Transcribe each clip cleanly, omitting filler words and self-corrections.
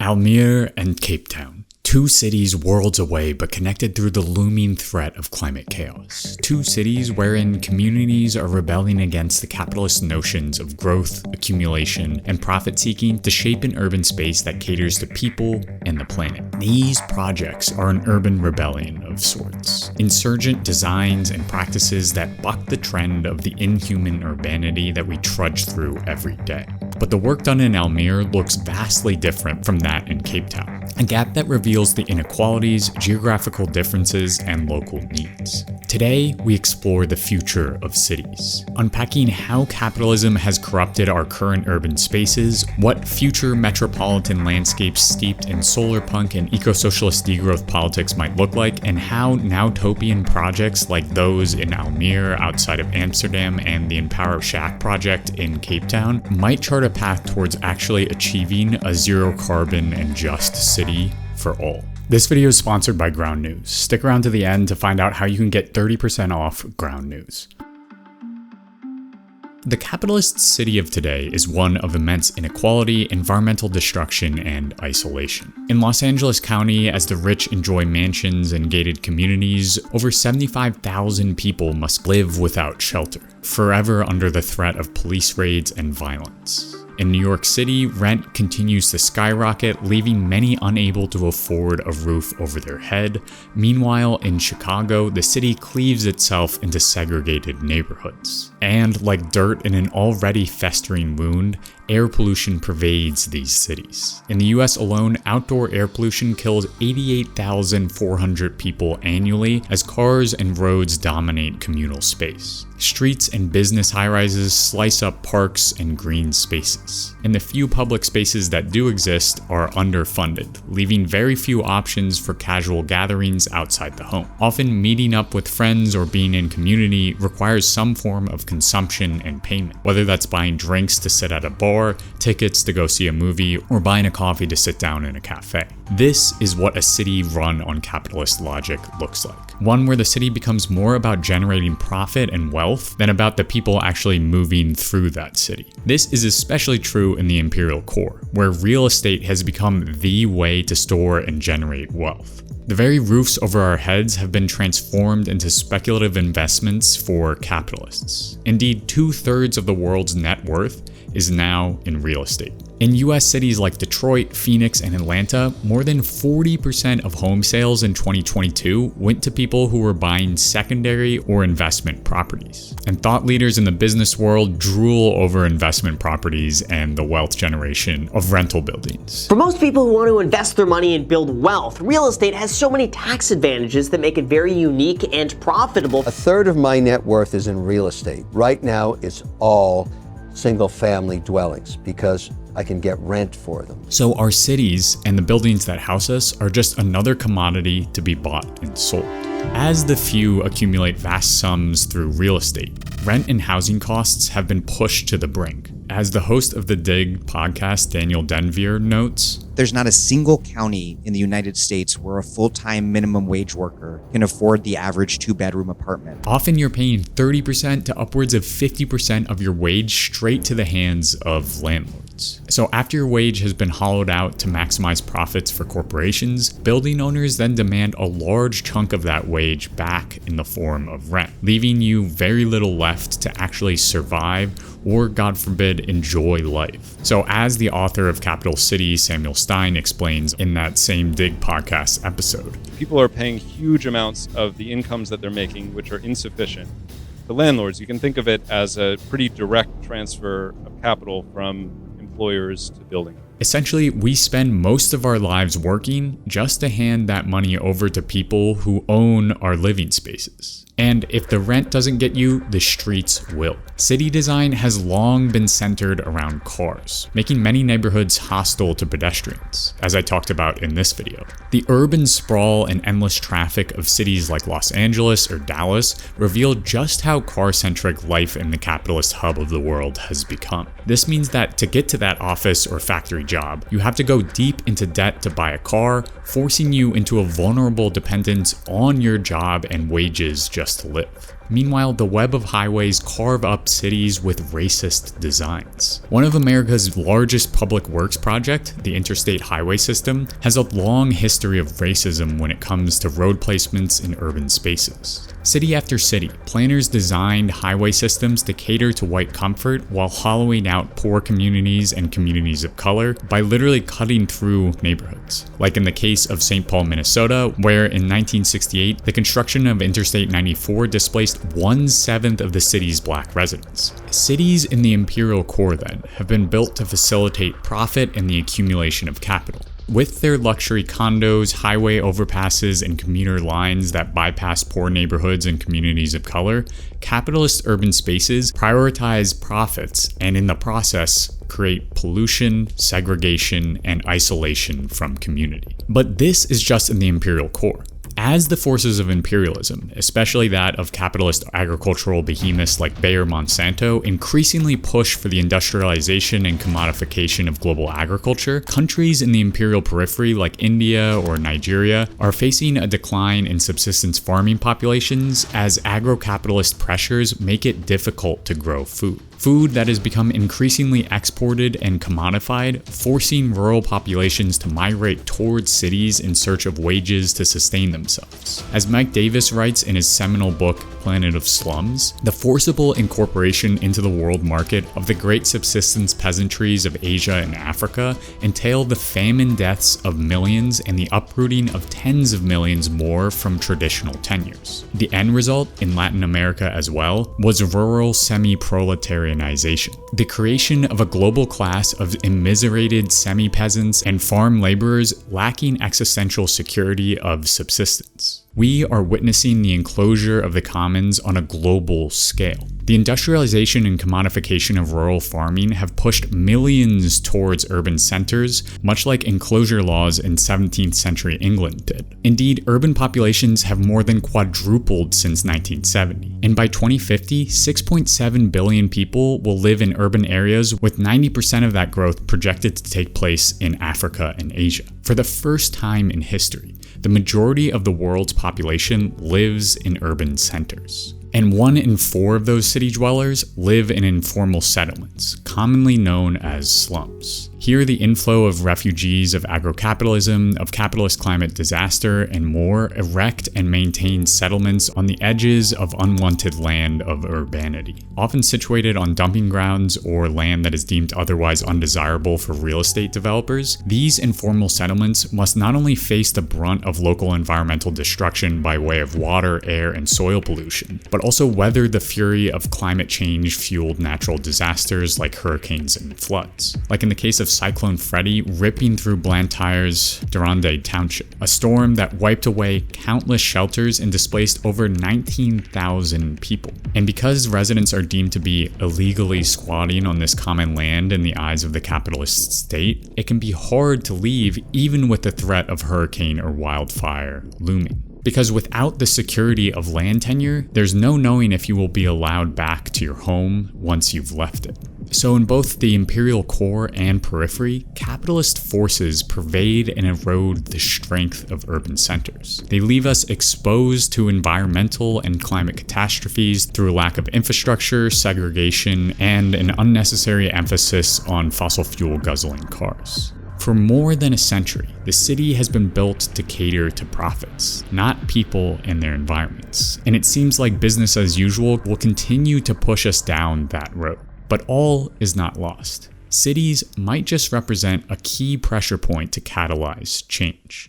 Almere and Cape Town. Two cities worlds away but connected through the looming threat of climate chaos. Two cities wherein communities are rebelling against the capitalist notions of growth, accumulation, and profit-seeking to shape an urban space that caters to people and the planet. These projects are an urban rebellion of sorts. Insurgent designs and practices that buck the trend of the inhuman urbanity that we trudge through every day. But the work done in Almere looks vastly different from that in Cape Town, a gap that reveals the inequalities, geographical differences, and local needs. Today, we explore the future of cities, unpacking how capitalism has corrupted our current urban spaces, what future metropolitan landscapes steeped in solarpunk and ecosocialist degrowth politics might look like, and how now-topian projects like those in Almere outside of Amsterdam and the Empower Shack project in Cape Town might chart a path towards actually achieving a zero-carbon and just city for all. This video is sponsored by Ground News. Stick around to the end to find out how you can get 30% off Ground News. The capitalist city of today is one of immense inequality, environmental destruction, and isolation. In Los Angeles County, as the rich enjoy mansions and gated communities, over 75,000 people must live without shelter, forever under the threat of police raids and violence. In New York City, rent continues to skyrocket, leaving many unable to afford a roof over their head. Meanwhile, in Chicago, the city cleaves itself into segregated neighborhoods. And like dirt in an already festering wound, air pollution pervades these cities. In the US alone, outdoor air pollution kills 88,400 people annually as cars and roads dominate communal space. Streets and business high-rises slice up parks and green spaces. And the few public spaces that do exist are underfunded, leaving very few options for casual gatherings outside the home. Often meeting up with friends or being in community requires some form of consumption and payment, whether that's buying drinks to sit at a bar, tickets to go see a movie, or buying a coffee to sit down in a cafe. This is what a city run on capitalist logic looks like. One where the city becomes more about generating profit and wealth than about the people actually moving through that city. This is especially true in the imperial core, where real estate has become the way to store and generate wealth. The very roofs over our heads have been transformed into speculative investments for capitalists. Indeed, 2/3 of the world's net worth is now in real estate. In US cities like Detroit, Phoenix, and Atlanta, more than 40% of home sales in 2022 went to people who were buying secondary or investment properties. And thought leaders in the business world drool over investment properties and the wealth generation of rental buildings. For most people who want to invest their money and build wealth, real estate has so many tax advantages that make it very unique and profitable. 1/3 of my net worth is in real estate. Right now, it's all single-family dwellings because I can get rent for them. So our cities and the buildings that house us are just another commodity to be bought and sold. As the few accumulate vast sums through real estate, rent and housing costs have been pushed to the brink. As the host of the Dig podcast, Daniel Denvere, notes, there's not a single county in the United States where a full-time minimum wage worker can afford the average 2-bedroom apartment. Often you're paying 30% to upwards of 50% of your wage straight to the hands of landlords. So after your wage has been hollowed out to maximize profits for corporations, building owners then demand a large chunk of that wage back in the form of rent, leaving you very little left to actually survive or, God forbid, enjoy life. So as the author of Capital City, Samuel Stein, explains in that same Dig podcast episode, people are paying huge amounts of the incomes that they're making, which are insufficient. The landlords, you can think of it as a pretty direct transfer of capital from employers to building. Essentially, we spend most of our lives working just to hand that money over to people who own our living spaces. And if the rent doesn't get you, the streets will. City design has long been centered around cars, making many neighborhoods hostile to pedestrians, as I talked about in this video. The urban sprawl and endless traffic of cities like Los Angeles or Dallas reveal just how car-centric life in the capitalist hub of the world has become. This means that to get to that office or factory job, you have to go deep into debt to buy a car, forcing you into a vulnerable dependence on your job and wages just to live. Meanwhile, the web of highways carve up cities with racist designs. One of America's largest public works project, the Interstate Highway System, has a long history of racism when it comes to road placements in urban spaces. City after city, planners designed highway systems to cater to white comfort while hollowing out poor communities and communities of color by literally cutting through neighborhoods. Like in the case of St. Paul, Minnesota, where in 1968, the construction of Interstate 94 displaced 1/7 of the city's black residents. Cities in the imperial core, then, have been built to facilitate profit and the accumulation of capital. With their luxury condos, highway overpasses, and commuter lines that bypass poor neighborhoods and communities of color, capitalist urban spaces prioritize profits and in the process create pollution, segregation, and isolation from community. But this is just in the imperial core. As the forces of imperialism, especially that of capitalist agricultural behemoths like Bayer Monsanto, increasingly push for the industrialization and commodification of global agriculture, countries in the imperial periphery like India or Nigeria are facing a decline in subsistence farming populations as agro-capitalist pressures make it difficult to grow food. Food that has become increasingly exported and commodified, forcing rural populations to migrate towards cities in search of wages to sustain themselves. As Mike Davis writes in his seminal book, Planet of Slums, the forcible incorporation into the world market of the great subsistence peasantries of Asia and Africa entailed the famine deaths of millions and the uprooting of tens of millions more from traditional tenures. The end result, in Latin America as well, was rural semi-proletarianization. The creation of a global class of immiserated semi-peasants and farm laborers lacking existential security of subsistence. We are witnessing the enclosure of the commons on a global scale. The industrialization and commodification of rural farming have pushed millions towards urban centers, much like enclosure laws in 17th century England did. Indeed, urban populations have more than quadrupled since 1970. And by 2050, 6.7 billion people will live in urban areas, with 90% of that growth projected to take place in Africa and Asia. For the first time in history, the majority of the world's population lives in urban centers. And 1 in 4 of those city dwellers live in informal settlements, commonly known as slums. Here, the inflow of refugees of agrocapitalism, of capitalist climate disaster, and more erect and maintain settlements on the edges of unwanted land of urbanity. Often situated on dumping grounds or land that is deemed otherwise undesirable for real estate developers, these informal settlements must not only face the brunt of local environmental destruction by way of water, air, and soil pollution, but also weather the fury of climate change-fueled natural disasters like hurricanes and floods. Like in the case of Cyclone Freddy ripping through Blantyre's Durande Township, a storm that wiped away countless shelters and displaced over 19,000 people. And because residents are deemed to be illegally squatting on this common land in the eyes of the capitalist state, it can be hard to leave even with the threat of hurricane or wildfire looming. Because without the security of land tenure, there's no knowing if you will be allowed back to your home once you've left it. So in both the imperial core and periphery, capitalist forces pervade and erode the strength of urban centers. They leave us exposed to environmental and climate catastrophes through a lack of infrastructure, segregation, and an unnecessary emphasis on fossil fuel guzzling cars. For more than a century, the city has been built to cater to profits, not people and their environments. And it seems like business as usual will continue to push us down that road. But all is not lost. Cities might just represent a key pressure point to catalyze change.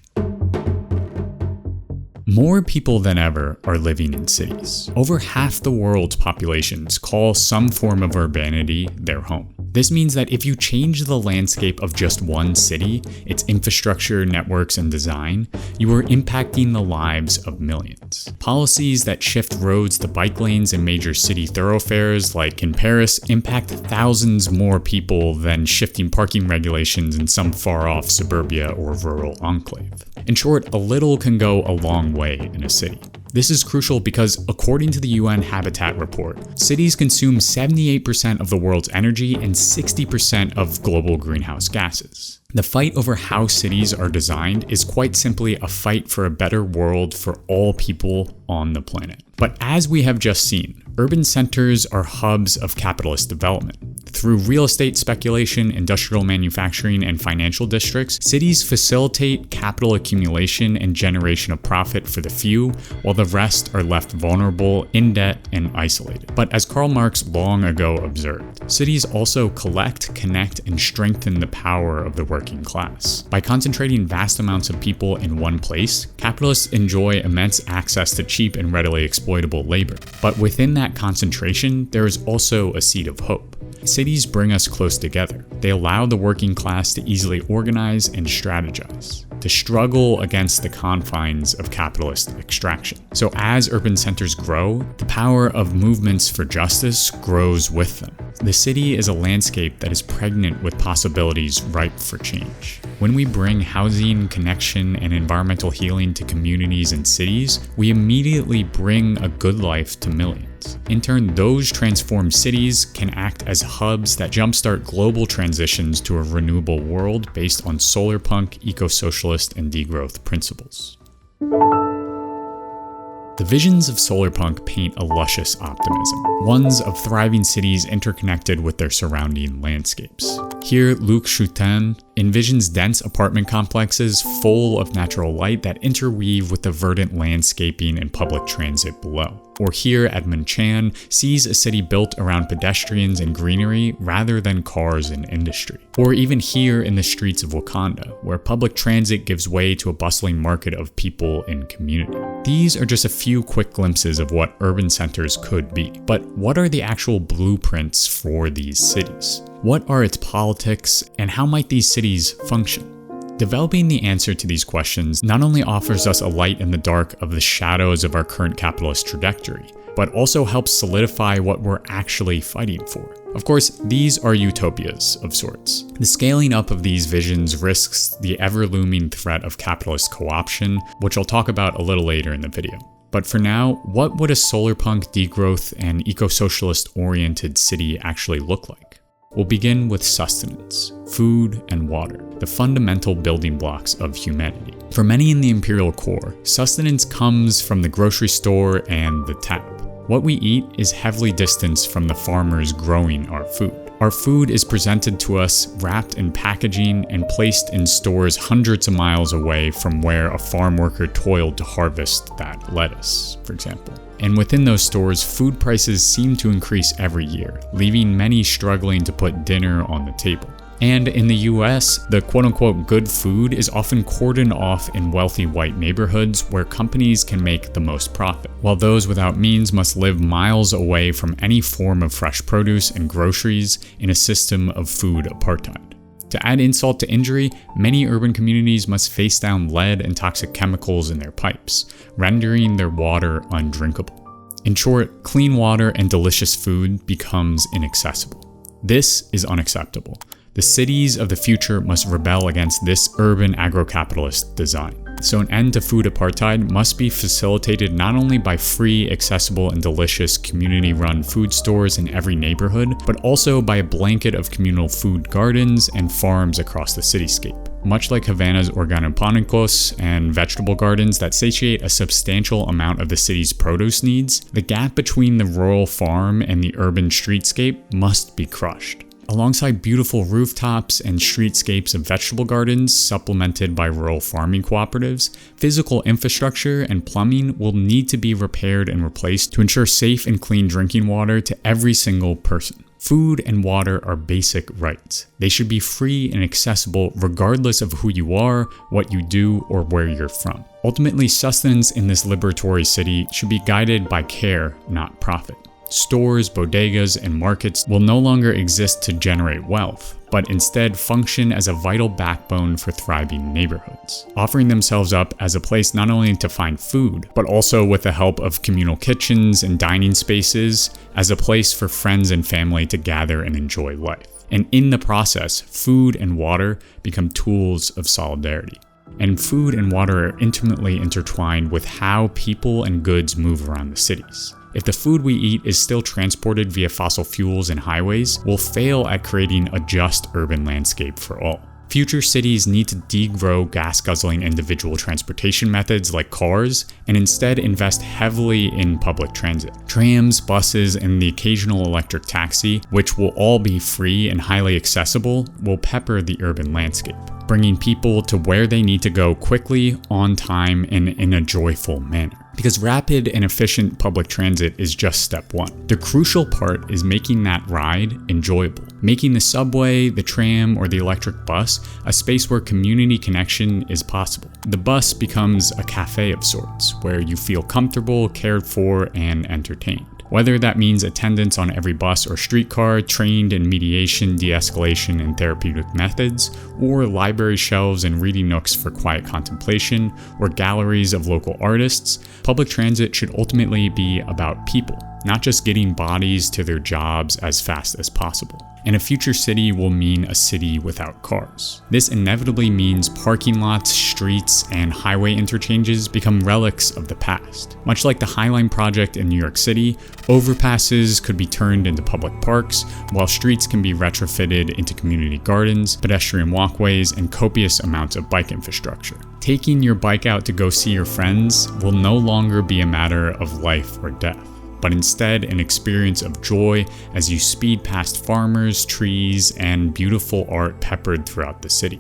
More people than ever are living in cities. Over half the world's populations call some form of urbanity their home. This means that if you change the landscape of just one city, its infrastructure, networks, and design, you are impacting the lives of millions. Policies that shift roads to bike lanes in major city thoroughfares, like in Paris, impact thousands more people than shifting parking regulations in some far-off suburbia or rural enclave. In short, a little can go a long way in a city. This is crucial because, according to the UN Habitat Report, cities consume 78% of the world's energy and 60% of global greenhouse gases. The fight over how cities are designed is quite simply a fight for a better world for all people on the planet. But as we have just seen, urban centers are hubs of capitalist development. Through real estate speculation, industrial manufacturing, and financial districts, cities facilitate capital accumulation and generation of profit for the few, while the rest are left vulnerable, in debt, and isolated. But as Karl Marx long ago observed, cities also collect, connect, and strengthen the power of the working class. By concentrating vast amounts of people in one place, capitalists enjoy immense access to cheap and readily exploitable labor. But within that concentration, there is also a seed of hope. Cities bring us close together. They allow the working class to easily organize and strategize, to struggle against the confines of capitalist extraction. So as urban centers grow, the power of movements for justice grows with them. The city is a landscape that is pregnant with possibilities ripe for change. When we bring housing, connection, and environmental healing to communities and cities, we immediately bring a good life to millions. In turn, those transformed cities can act as hubs that jumpstart global transitions to a renewable world based on Solarpunk, ecosocialist, and degrowth principles. The visions of Solarpunk paint a luscious optimism, ones of thriving cities interconnected with their surrounding landscapes. Here, Luc Choutin envisions dense apartment complexes full of natural light that interweave with the verdant landscaping and public transit below. Or here at Munchan, sees a city built around pedestrians and greenery rather than cars and industry. Or even here in the streets of Wakanda, where public transit gives way to a bustling market of people and community. These are just a few quick glimpses of what urban centers could be. But what are the actual blueprints for these cities? What are its politics, and how might these cities function? Developing the answer to these questions not only offers us a light in the dark of the shadows of our current capitalist trajectory, but also helps solidify what we're actually fighting for. Of course, these are utopias of sorts. The scaling up of these visions risks the ever-looming threat of capitalist co-option, which I'll talk about a little later in the video. But for now, what would a solarpunk, degrowth, and eco-socialist-oriented city actually look like? We'll begin with sustenance, food, and water, the fundamental building blocks of humanity. For many in the imperial core, sustenance comes from the grocery store and the tap. What we eat is heavily distanced from the farmers growing our food. Our food is presented to us wrapped in packaging and placed in stores hundreds of miles away from where a farm worker toiled to harvest that lettuce, for example. And within those stores, food prices seem to increase every year, leaving many struggling to put dinner on the table. And in the US, the quote-unquote good food is often cordoned off in wealthy white neighborhoods where companies can make the most profit, while those without means must live miles away from any form of fresh produce and groceries in a system of food apartheid. To add insult to injury, many urban communities must face down lead and toxic chemicals in their pipes, rendering their water undrinkable. In short, clean water and delicious food becomes inaccessible. This is unacceptable. The cities of the future must rebel against this urban agro-capitalist design. So an end to food apartheid must be facilitated not only by free, accessible, and delicious community-run food stores in every neighborhood, but also by a blanket of communal food gardens and farms across the cityscape. Much like Havana's organoponicos and vegetable gardens that satiate a substantial amount of the city's produce needs, the gap between the rural farm and the urban streetscape must be crushed. Alongside beautiful rooftops and streetscapes of vegetable gardens supplemented by rural farming cooperatives, physical infrastructure and plumbing will need to be repaired and replaced to ensure safe and clean drinking water to every single person. Food and water are basic rights. They should be free and accessible regardless of who you are, what you do, or where you're from. Ultimately, sustenance in this liberatory city should be guided by care, not profit. Stores, bodegas, and markets will no longer exist to generate wealth, but instead function as a vital backbone for thriving neighborhoods, offering themselves up as a place not only to find food, but also with the help of communal kitchens and dining spaces, as a place for friends and family to gather and enjoy life. And in the process, food and water become tools of solidarity. And food and water are intimately intertwined with how people and goods move around the cities. If the food we eat is still transported via fossil fuels and highways, we'll fail at creating a just urban landscape for all. Future cities need to degrow gas-guzzling individual transportation methods like cars and instead invest heavily in public transit. Trams, buses, and the occasional electric taxi, which will all be free and highly accessible, will pepper the urban landscape, bringing people to where they need to go quickly, on time, and in a joyful manner. Because rapid and efficient public transit is just step one. The crucial part is making that ride enjoyable, making the subway, the tram, or the electric bus a space where community connection is possible. The bus becomes a cafe of sorts, where you feel comfortable, cared for, and entertained. Whether that means attendance on every bus or streetcar, trained in mediation, de-escalation, and therapeutic methods, or library shelves and reading nooks for quiet contemplation, or galleries of local artists, public transit should ultimately be about people, not just getting bodies to their jobs as fast as possible. And a future city will mean a city without cars. This inevitably means parking lots, streets, and highway interchanges become relics of the past. Much like the High Line project in New York City, overpasses could be turned into public parks, while streets can be retrofitted into community gardens, pedestrian walkways, and copious amounts of bike infrastructure. Taking your bike out to go see your friends will no longer be a matter of life or death, but instead an experience of joy as you speed past farmers, trees, and beautiful art peppered throughout the city.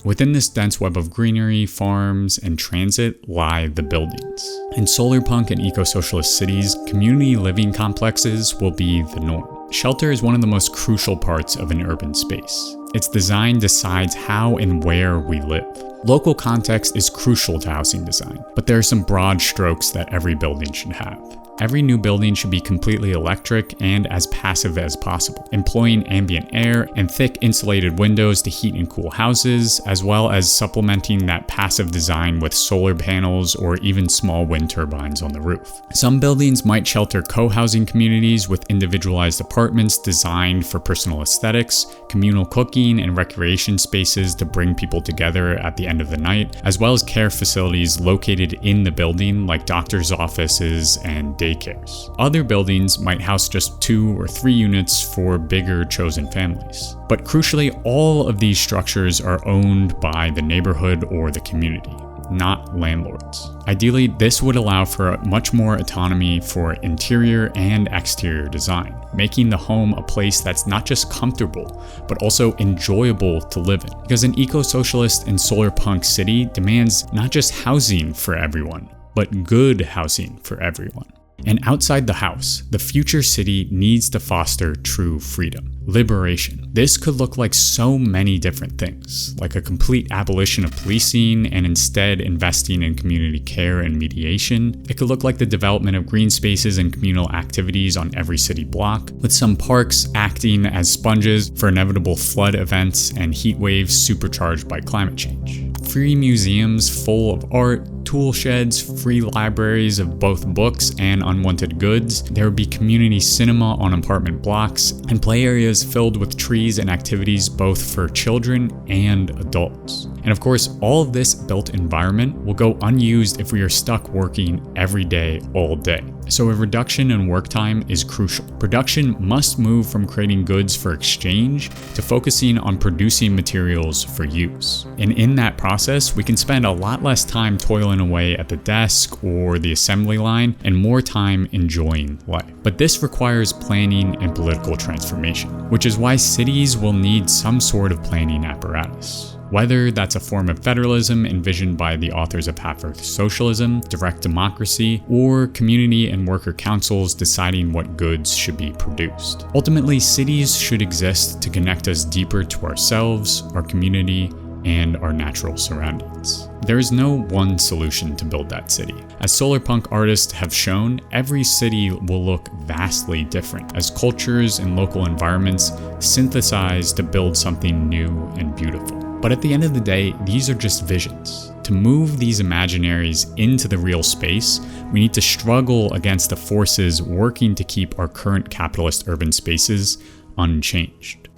Within this dense web of greenery, farms, and transit lie the buildings. In Solarpunk and eco-socialist cities, community living complexes will be the norm. Shelter is one of the most crucial parts of an urban space. Its design decides how and where we live. Local context is crucial to housing design, but there are some broad strokes that every building should have. Every new building should be completely electric and as passive as possible, employing ambient air and thick insulated windows to heat and cool houses, as well as supplementing that passive design with solar panels or even small wind turbines on the roof. Some buildings might shelter co-housing communities with individualized apartments designed for personal aesthetics, communal cooking and recreation spaces to bring people together at the end of the night, as well as care facilities located in the building like doctor's offices and daycares. Other buildings might house just 2 or 3 units for bigger chosen families. But crucially, all of these structures are owned by the neighborhood or the community, not landlords. Ideally, this would allow for much more autonomy for interior and exterior design, making the home a place that's not just comfortable, but also enjoyable to live in. Because an eco-socialist and solarpunk city demands not just housing for everyone, but good housing for everyone. And outside the house, the future city needs to foster true freedom, liberation. This could look like so many different things, like a complete abolition of policing and instead investing in community care and mediation. It could look like the development of green spaces and communal activities on every city block, with some parks acting as sponges for inevitable flood events and heat waves supercharged by climate change. Free museums full of art, tool sheds, free libraries of both books and unwanted goods. There would be community cinema on apartment blocks, and play areas filled with trees and activities both for children and adults. And of course, all of this built environment will go unused if we are stuck working every day, all day. So a reduction in work time is crucial. Production must move from creating goods for exchange to focusing on producing materials for use. And in that process, we can spend a lot less time toiling away at the desk or the assembly line and more time enjoying life. But this requires planning and political transformation, which is why cities will need some sort of planning apparatus. Whether that's a form of federalism envisioned by the authors of Half-Earth Socialism, direct democracy, or community and worker councils deciding what goods should be produced. Ultimately, cities should exist to connect us deeper to ourselves, our community, and our natural surroundings. There is no one solution to build that city. As solarpunk artists have shown, every city will look vastly different as cultures and local environments synthesize to build something new and beautiful. But at the end of the day, these are just visions. To move these imaginaries into the real space, we need to struggle against the forces working to keep our current capitalist urban spaces unchanged.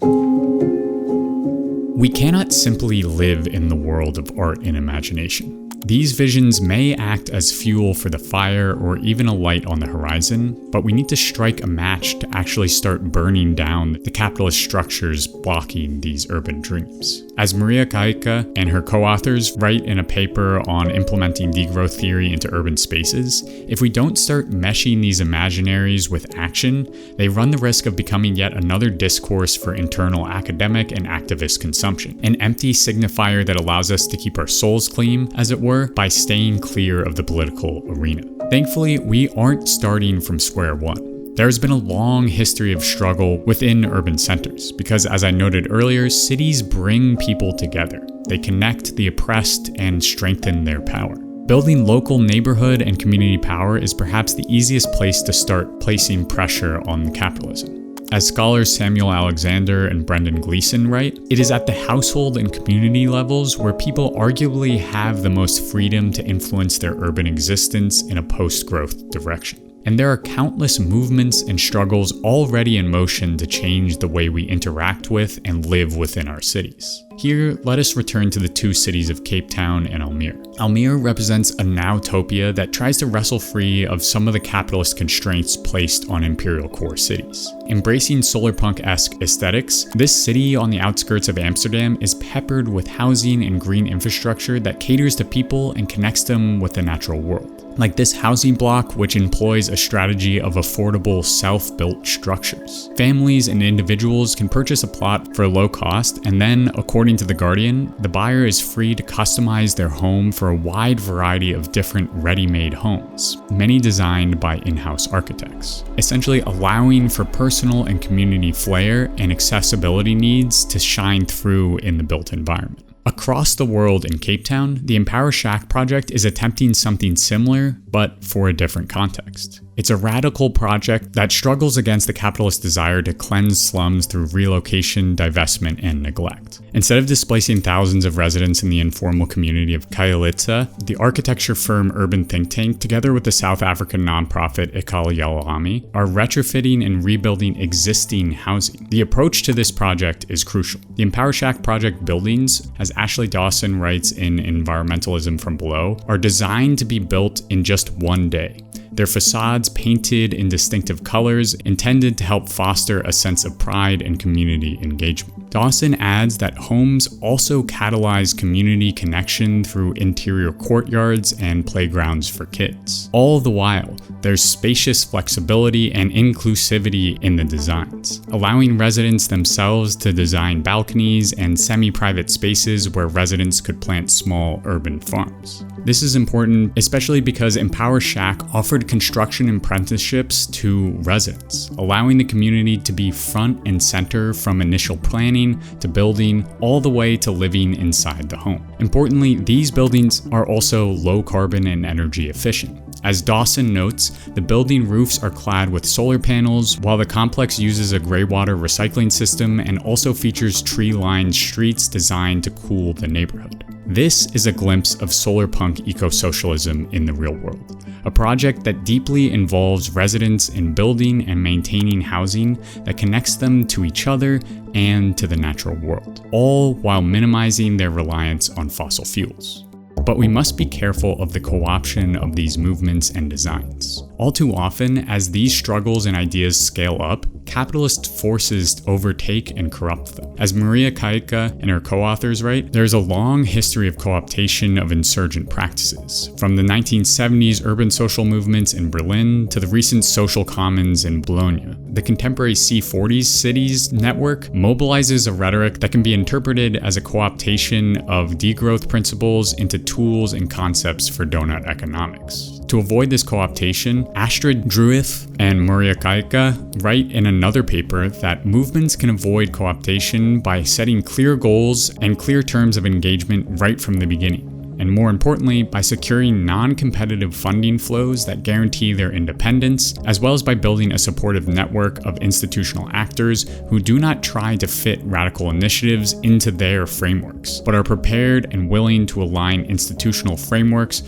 We cannot simply live in the world of art and imagination. These visions may act as fuel for the fire or even a light on the horizon, but we need to strike a match to actually start burning down the capitalist structures blocking these urban dreams. As Maria Kaika and her co-authors write in a paper on implementing degrowth theory into urban spaces, if we don't start meshing these imaginaries with action, they run the risk of becoming yet another discourse for internal academic and activist consumption, an empty signifier that allows us to keep our souls clean, as it were, by staying clear of the political arena. Thankfully, we aren't starting from square one. There's been a long history of struggle within urban centers because, as I noted earlier, cities bring people together. They connect the oppressed and strengthen their power. Building local neighborhood and community power is perhaps the easiest place to start placing pressure on capitalism. As scholars Samuel Alexander and Brendan Gleeson write, it is at the household and community levels where people arguably have the most freedom to influence their urban existence in a post-growth direction. And there are countless movements and struggles already in motion to change the way we interact with and live within our cities. Here, let us return to the two cities of Cape Town and Almere. Almere represents a nowtopia that tries to wrestle free of some of the capitalist constraints placed on imperial core cities. Embracing solarpunk-esque aesthetics, this city on the outskirts of Amsterdam is peppered with housing and green infrastructure that caters to people and connects them with the natural world. Like this housing block, which employs a strategy of affordable self-built structures. Families and individuals can purchase a plot for low cost, and then, according to The Guardian, the buyer is free to customize their home for a wide variety of different ready-made homes, many designed by in-house architects, essentially allowing for personal and community flair and accessibility needs to shine through in the built environment. Across the world in Cape Town, the Empower Shack project is attempting something similar, but for a different context. It's a radical project that struggles against the capitalist desire to cleanse slums through relocation, divestment, and neglect. Instead of displacing thousands of residents in the informal community of Khayelitsha, the architecture firm Urban Think Tank, together with the South African nonprofit Ikhala Yalami, are retrofitting and rebuilding existing housing. The approach to this project is crucial. The Empower Shack project buildings, as Ashley Dawson writes in Environmentalism from Below, are designed to be built in just one day. Their facades painted in distinctive colors, intended to help foster a sense of pride and community engagement. Dawson adds that homes also catalyze community connection through interior courtyards and playgrounds for kids. All the while, there's spacious flexibility and inclusivity in the designs, allowing residents themselves to design balconies and semi-private spaces where residents could plant small urban farms. This is important, especially because Empower Shack offered construction apprenticeships to residents, allowing the community to be front and center from initial planning to building all the way to living inside the home. Importantly, these buildings are also low carbon and energy efficient. As Dawson notes, the building roofs are clad with solar panels, while the complex uses a gray water recycling system and also features tree-lined streets designed to cool the neighborhood. This is a glimpse of Solarpunk ecosocialism in the real world, a project that deeply involves residents in building and maintaining housing that connects them to each other and to the natural world, all while minimizing their reliance on fossil fuels. But we must be careful of the co-option of these movements and designs. All too often, as these struggles and ideas scale up, capitalist forces overtake and corrupt them. As Maria Kaika and her co-authors write, there is a long history of co-optation of insurgent practices, from the 1970s urban social movements in Berlin to the recent social commons in Bologna. The contemporary C40s cities network mobilizes a rhetoric that can be interpreted as a co-optation of degrowth principles into tools and concepts for donut economics. To avoid this co-optation, Astrid Druif and Maria Kaika write in another paper that movements can avoid co-optation by setting clear goals and clear terms of engagement right from the beginning, and more importantly, by securing non-competitive funding flows that guarantee their independence, as well as by building a supportive network of institutional actors who do not try to fit radical initiatives into their frameworks, but are prepared and willing to align institutional frameworks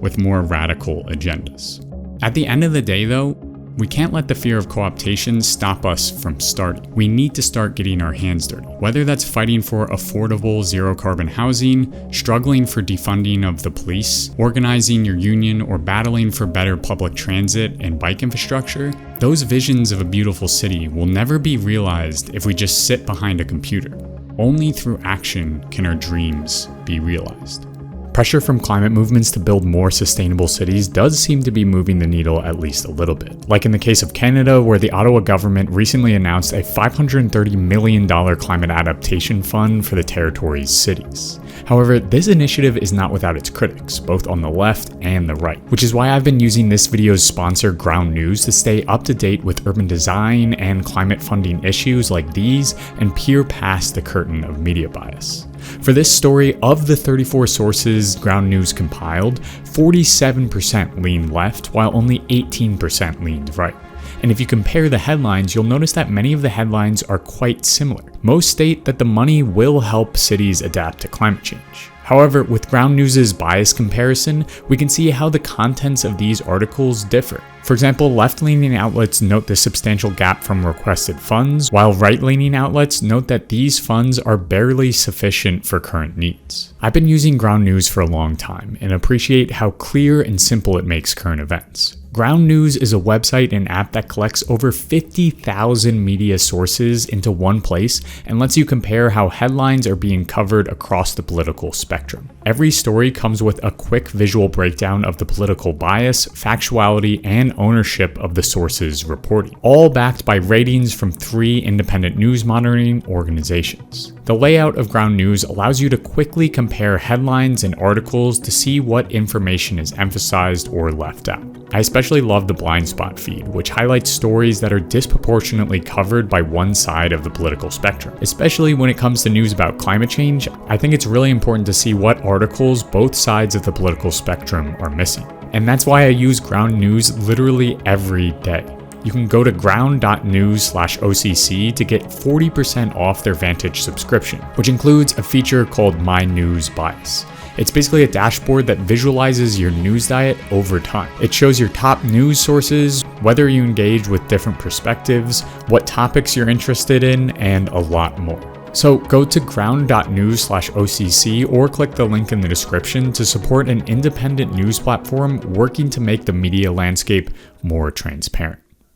with more radical agendas. At the end of the day, though, we can't let the fear of co-optation stop us from starting. We need to start getting our hands dirty, whether that's fighting for affordable zero-carbon housing, struggling for defunding of the police, organizing your union, or battling for better public transit and bike infrastructure. Those visions of a beautiful city will never be realized if we just sit behind a computer. Only through action can our dreams be realized. Pressure from climate movements to build more sustainable cities does seem to be moving the needle at least a little bit. Like in the case of Canada, where the Ottawa government recently announced a $530 million climate adaptation fund for the territory's cities. However, this initiative is not without its critics, both on the left and the right, which is why I've been using this video's sponsor, Ground News, to stay up to date with urban design and climate funding issues like these and peer past the curtain of media bias. For this story, of the 34 sources Ground News compiled, 47% leaned left, while only 18% leaned right. And if you compare the headlines, you'll notice that many of the headlines are quite similar. Most state that the money will help cities adapt to climate change. However, with Ground News' bias comparison, we can see how the contents of these articles differ. For example, left-leaning outlets note the substantial gap from requested funds, while right-leaning outlets note that these funds are barely sufficient for current needs. I've been using Ground News for a long time and appreciate how clear and simple it makes current events. Ground News is a website and app that collects over 50,000 media sources into one place and lets you compare how headlines are being covered across the political spectrum. Every story comes with a quick visual breakdown of the political bias, factuality, and ownership of the sources reporting, all backed by ratings from 3 independent news monitoring organizations. The layout of Ground News allows you to quickly compare headlines and articles to see what information is emphasized or left out. I especially love the blind spot feed, which highlights stories that are disproportionately covered by one side of the political spectrum. Especially when it comes to news about climate change, I think it's really important to see what articles both sides of the political spectrum are missing. And that's why I use Ground News literally every day. You can go to ground.news/OCC to get 40% off their Vantage subscription, which includes a feature called My News Bias. It's basically a dashboard that visualizes your news diet over time. It shows your top news sources, whether you engage with different perspectives, what topics you're interested in, and a lot more. So go to ground.news/OCC or click the link in the description to support an independent news platform working to make the media landscape more transparent.